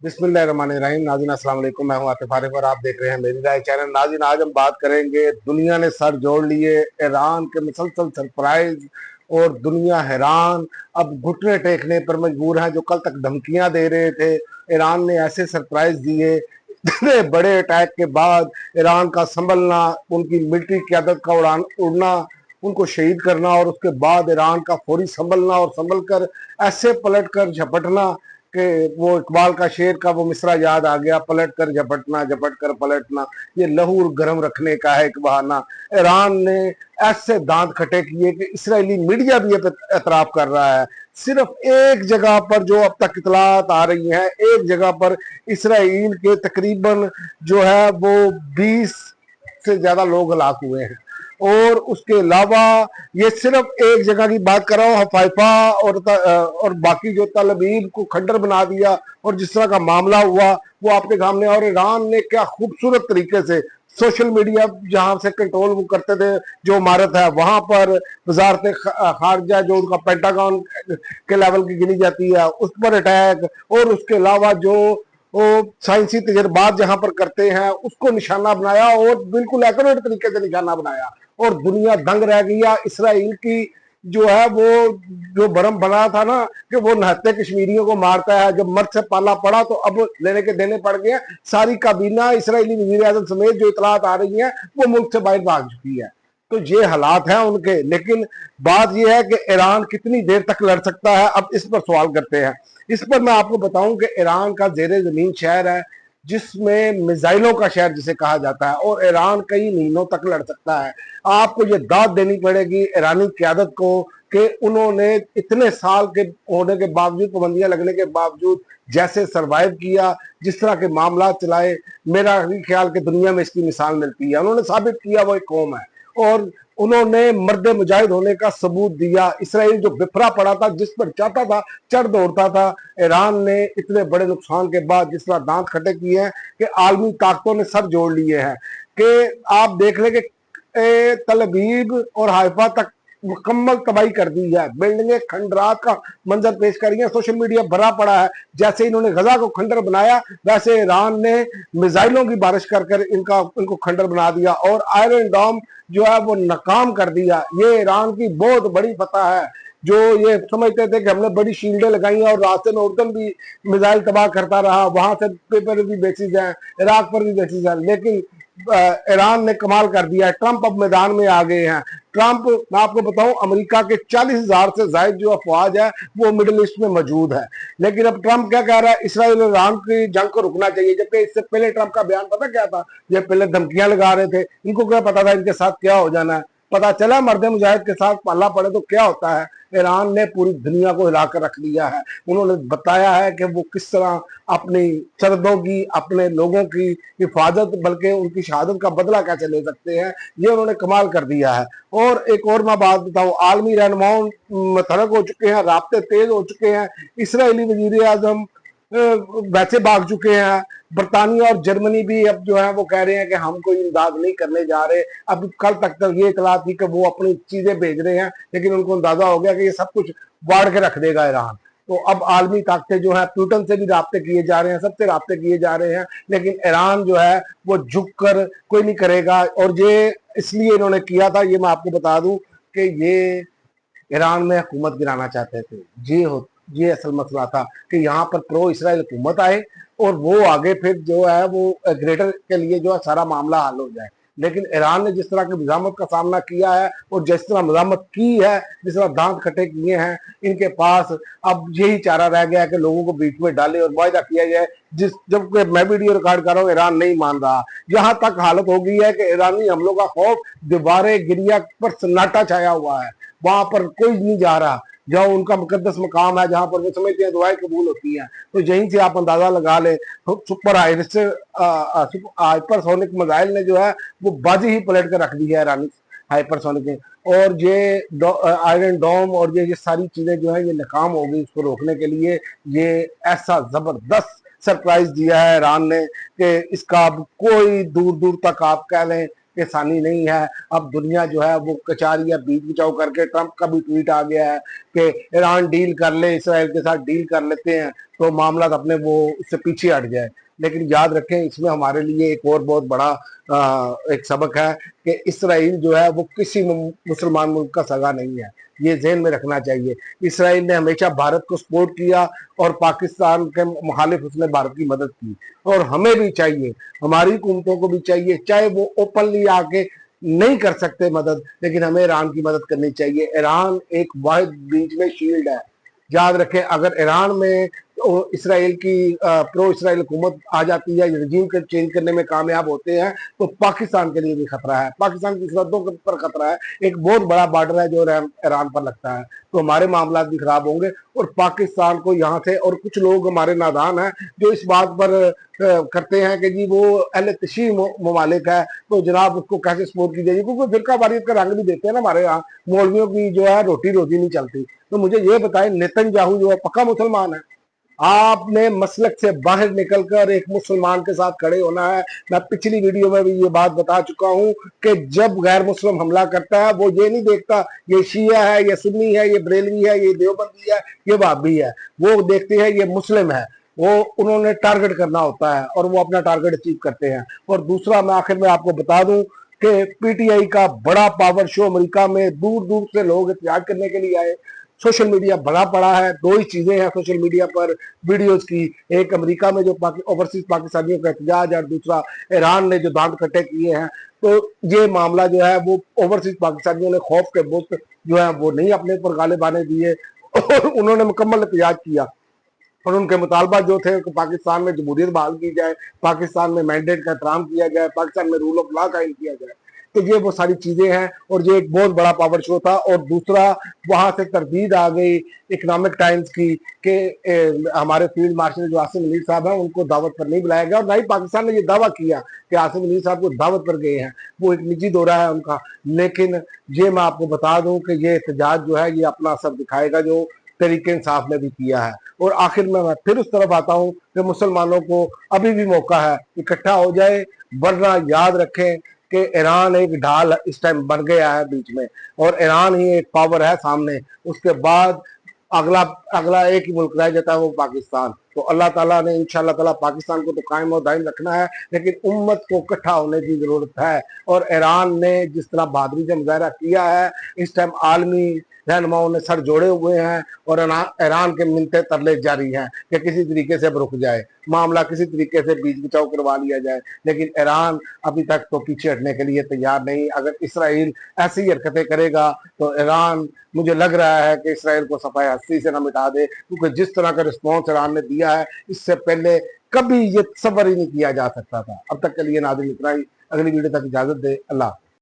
बिस्मिल्लाहिर्रहमानिर्रहीम। नाज़रीन अस्सलाम वालेकुम, मैं हूं आतिफ आरिफ और आप देख रहे हैं मेरी राय चैनल। नाज़रीन आज हम बात करेंगे, दुनिया ने सर जोड़ लिए, ईरान के मुसलसल सरप्राइज और दुनिया हैरान, अब घुटने टेकने पर मजबूर हैं। जो कल तक धमकियां दे रहे थे, ईरान ने ऐसे सरप्राइज दिए। इतने बड़े अटैक के बाद ईरान का संभलना, उनकी मिलिट्री क़यादत का उड़ना, उनको शहीद करना और उसके बाद ईरान का फौरी संभलना और संभल कर ऐसे पलट कर झपटना कि वो इकबाल का शेर का वो मिसरा याद आ गया, पलट कर झपटना झपट कर पलटना। ये लहू गर्म रखने का है एक बहाना। ईरान ने ऐसे दांत खटे किए कि इसराइली मीडिया भी एतराफ कर रहा है। सिर्फ एक जगह पर जो अब तक इतलात आ रही हैं, एक जगह पर इसराइल के तकरीबन जो है वो 20 से ज्यादा लोग हलाक हुए हैं। और उसके अलावा ये सिर्फ एक जगह की बात कर रहा हूँ, हफाइफा और बाकी जो तल अबीब को खंडर बना दिया और जिस तरह का मामला हुआ वो आपके सामने। और ईरान ने क्या खूबसूरत तरीके से सोशल मीडिया जहां से कंट्रोल वो करते थे, जो इमारत है वहां पर वजारत खारजा जो उनका पेंटागन के लेवल की गिनी जाती है उस पर अटैक, और उसके अलावा जो वो साइंसी तजर्बात जहां पर करते हैं उसको निशाना बनाया और बिल्कुल एक्यूरेट तरीके से निशाना बनाया और दुनिया दंग रह गई। इसराइल की जो है वो जो भरम बना था ना कि वो नहत्ते कश्मीरियों को मारता है, जब मर्द से पाला पड़ा तो अब लेने के देने पड़ गए। सारी काबीना इसराइली वजीर आजम समेत जो इतलात आ रही हैं वो मुल्क से बाहर भाग चुकी है। तो ये हालात हैं उनके। लेकिन बात यह है कि ईरान कितनी देर तक लड़ सकता है, अब इस पर सवाल करते हैं। इस पर मैं आपको बताऊं कि ईरान का जेरे जमीन शहर है जिसमें मिसाइलों का शहर जिसे कहा जाता है, और ईरान कई महीनों तक लड़ सकता है। आपको ये दाद देनी पड़ेगी ईरानी क़यादत को कि उन्होंने इतने साल के होने के बावजूद, पाबंदियां लगने के बावजूद जैसे सरवाइव किया, जिस तरह के मामला चलाए, मेरा ख्याल कि दुनिया में इसकी मिसाल मिलती है। उन्होंने साबित किया वो एक कौम है और उन्होंने मर्द मुजाहिद होने का सबूत दिया। इसराइल जो बिफरा पड़ा था, जिस पर चाहता था चढ़ दौड़ता था, ईरान ने इतने बड़े नुकसान के बाद जिस तरह दांत खटे किए हैं कि आलमी ताकतों ने सर जोड़ लिए हैं। कि आप देख लें कि तल अबीब और हाइफा तक मुकम्मल तबाही कर दी है, बिल्डिंगें खंडरात का मंजर पेश कर रही है, सोशल मीडिया भरा पड़ा है। जैसे इन्होंने गजा को खंडर बनाया वैसे ईरान ने मिसाइलों की बारिश कर कर इनको खंडर बना दिया और आयरन डोम जो है वो नाकाम कर दिया। ये ईरान की बहुत बड़ी फतह है। जो ये समझते थे कि हमने बड़ी शील्डें लगाई हैं और रास्ते में उर्दन भी मिसाइल तबाह करता रहा, वहां से पेपर भी बेसिस हैं, इराक पर भी बेसिस है, लेकिन ईरान ने कमाल कर दिया है। ट्रंप अब मैदान में आ गए हैं। ट्रंप, मैं आपको बताऊं, अमेरिका के 40,000 से ज्यादा जो अफवाज है वो मिडिल ईस्ट में मौजूद है। लेकिन अब ट्रंप क्या कह रहा है, इसराइल और ईरान की जंग को रुकना चाहिए। जबकि इससे पहले ट्रंप का बयान पता क्या था, ये पहले धमकियां लगा रहे थे। इनको क्या पता था इनके साथ क्या हो जाना है। पता चला मर्द मुजाहिद के साथ पाला पड़े तो क्या होता है। ईरान ने पूरी दुनिया को हिलाकर रख दिया है। उन्होंने बताया है कि वो किस तरह अपनी सरहदों की, अपने लोगों की हिफाजत, बल्कि उनकी शहादत का बदला कैसे ले सकते हैं, ये उन्होंने कमाल कर दिया है। और एक और मैं बात बताऊं, आलमी रहनुमाओं मुतहरक हो चुके हैं, राब्ते तेज हो चुके हैं। इसराइली वजीर आजम वैसे भाग चुके हैं। बरतानिया और जर्मनी भी अब जो है वो कह रहे हैं कि हम कोई इमदाद नहीं करने जा रहे। अब कल तक ये इतला थी कि वो अपनी चीजें भेज रहे हैं, लेकिन उनको अंदाजा हो गया कि ये सब कुछ बाढ़ के रख देगा ईरान। तो अब आलमी ताकतें जो है, प्यूटन से भी राब्ते किए जा रहे हैं, सबसे राब्ते किए जा रहे हैं, लेकिन ईरान जो है वो झुक कर कोई नहीं करेगा। और ये इसलिए इन्होंने किया था, ये मैं आपको बता दूं कि ये ईरान में हुकूमत गिराना चाहते थे। ये असल मसला था कि यहाँ पर प्रो इसराइल हुकूमत आए और वो आगे फिर जो है वो ग्रेटर के लिए जो है सारा मामला हल हो जाए। लेकिन ईरान ने जिस तरह की मज़ामत का सामना किया है और जिस तरह मज़ामत की है, जिस तरह दांत खटे किए हैं, इनके पास अब यही चारा रह गया है कि लोगों को बीच में डाले और वायदा किया जाए। जब मैं वीडियो रिकॉर्ड कर रहा हूँ, ईरान नहीं मान रहा। यहाँ तक हालत हो गई है कि ईरानी हमलों का खौफ, दीवारें गिरिया पर सन्नाटा छाया हुआ है, वहां पर कोई नहीं जा रहा। जहाँ उनका मुकद्दस मकाम है, जहां पर वो समझते हैं दुआएं कबूल होती हैं। तो यहीं से आप अंदाजा लगा ले, सुपर हाइपरसोनिक मिसाइल ने जो है वो बाजी ही पलट कर रख दी है ईरानी हाइपरसोनिक ने। और ये आयरन डोम और ये सारी चीजें जो है ये नाकाम हो गई। इसको रोकने के लिए ये ऐसा जबरदस्त सरप्राइज दिया है ईरान ने कि इसका अब कोई दूर दूर तक आप कह लें कि आसानी नहीं है। अब दुनिया जो है वो कचारिया बीच बिचाव करके, ट्रंप का भी ट्वीट आ गया है कि ईरान डील कर ले, इसराइल के साथ डील कर लेते हैं। तो मामला अपने वो उससे पीछे हट जाए। लेकिन याद रखें, इसमें हमारे लिए एक और बहुत बड़ा एक सबक है कि इसराइल जो है वो किसी मुसलमान मुल्क का सगा नहीं है, ये ज़हन में रखना चाहिए। इसराइल ने हमेशा भारत को सपोर्ट किया और पाकिस्तान के मुखालिफ उसने भारत की मदद की, और हमें भी चाहिए, हमारी हुकूमतों को भी चाहिए, चाहे वो ओपनली आके नहीं कर सकते मदद, लेकिन हमें ईरान की मदद करनी चाहिए। ईरान एक वाहिद बीच में शील्ड है। याद रखें, अगर ईरान में तो इसराइल की प्रो इसराइल हुकूमत आ जाती है, रजीम के चेंज करने में कामयाब होते हैं, तो पाकिस्तान के लिए भी खतरा है, पाकिस्तान की सरहदों पर खतरा है। एक बहुत बड़ा बॉर्डर है जो ईरान पर लगता है, तो हमारे मामला भी खराब होंगे। और पाकिस्तान को यहाँ से, और कुछ लोग हमारे नादान हैं जो इस बात पर करते हैं कि जी वो अहले तशी ममालिक है, तो जनाब उसको कैसे सपोर्ट की जाएगी, क्योंकि फिरका वारियत का रंग भी देते हैं ना हमारे यहाँ, मौलवियों की जो है रोटी रोजी नहीं चलती। तो मुझे ये बताएं, नेतन्याहू जो है पक्का मुसलमान है? आपने मसलक से बाहर निकलकर एक मुसलमान के साथ खड़े होना है। मैं पिछली वीडियो में भी ये बात बता चुका हूं कि जब गैर मुस्लिम हमला करता है, वो ये नहीं देखता ये शिया है, ये सुन्नी है, ये बरेलवी है, ये देवबंदी है, ये वाबी है, वो देखते हैं ये मुस्लिम है। वो उन्होंने टारगेट करना होता है और वो अपना टारगेट अचीव करते हैं। और दूसरा, मैं आखिर में आपको बता दूं कि पीटीआई का बड़ा पावर शो अमेरिका में दूर दूर से लोग एहतजाज करने के लिए आए। सोशल मीडिया भरा पड़ा है, दो ही चीजें हैं सोशल मीडिया पर वीडियोस की, एक अमेरिका में जो ओवरसीज पाकिस्तानियों का एहतजाज, और दूसरा ईरान ने जो दांत कट्टे किए हैं। तो ये मामला जो है वो ओवरसीज पाकिस्तानियों ने खौफ के बुत जो है वो नहीं अपने ऊपर गालिब आने दिए, और उन्होंने मुकम्मल एहतजाज किया। और उनके मुतालबा जो थे कि पाकिस्तान में जमहूरियत बहाल की जाए, पाकिस्तान में मैंडेट का एहतराम किया जाए, पाकिस्तान में रूल ऑफ लॉ कायम किया जाए। तो ये वो सारी चीजें हैं, और ये एक बहुत बड़ा पावर शो था। और दूसरा, वहां से तरदीद आ गई इकोनॉमिक टाइम्स की कि हमारे फील्ड मार्शल जो आसिम मुनीर साहब हैं उनको दावत पर नहीं बुलाया गया, और ना ही पाकिस्तान ने ये दावा किया कि आसिम मुनीर साहब को दावत पर गए हैं, वो एक निजी दौरा है उनका। लेकिन ये मैं आपको बता दूं कि ये एहतजाज जो है ये अपना असर दिखाएगा, जो तरीके इंसाफ ने भी किया है। और आखिर में मैं फिर उस तरफ आता हूं कि मुसलमानों को अभी भी मौका है, इकट्ठा हो जाए, वरना याद रखें कि ईरान एक ढाल इस टाइम बन गया है बीच में, और ईरान ही एक पावर है सामने। उसके बाद अगला अगला एक ही मुल्क रह जाता है, वो पाकिस्तान। तो अल्लाह ताला ने इंशाअल्लाह ताला पाकिस्तान को तो कायम और दायम रखना है, लेकिन उम्मत को इकट्ठा होने की जरूरत है। और ईरान ने जिस तरह बहादुरी से मुजाहरा किया है, इस टाइम आलमी रहनुमाओं ने सर जोड़े हुए हैं, और ईरान के मिलते तरले जारी हैं कि किसी तरीके से अब रुक जाए, मामला किसी तरीके से बीच बचाव करवा लिया जाए। लेकिन ईरान अभी तक तो पीछे हटने के लिए तैयार नहीं। अगर इसराइल ऐसी हरकतें करेगा तो ईरान, मुझे लग रहा है कि इसराइल को सफाई हस्ती से न मिटा दे, क्योंकि जिस तरह का रिस्पॉन्स ईरान ने दिया है, इससे पहले कभी ये तसव्वुर ही नहीं किया जा सकता था। अब तक के लिए नाज़रीन इतना ही, अगली वीडियो तक इजाजत दे, अल्लाह।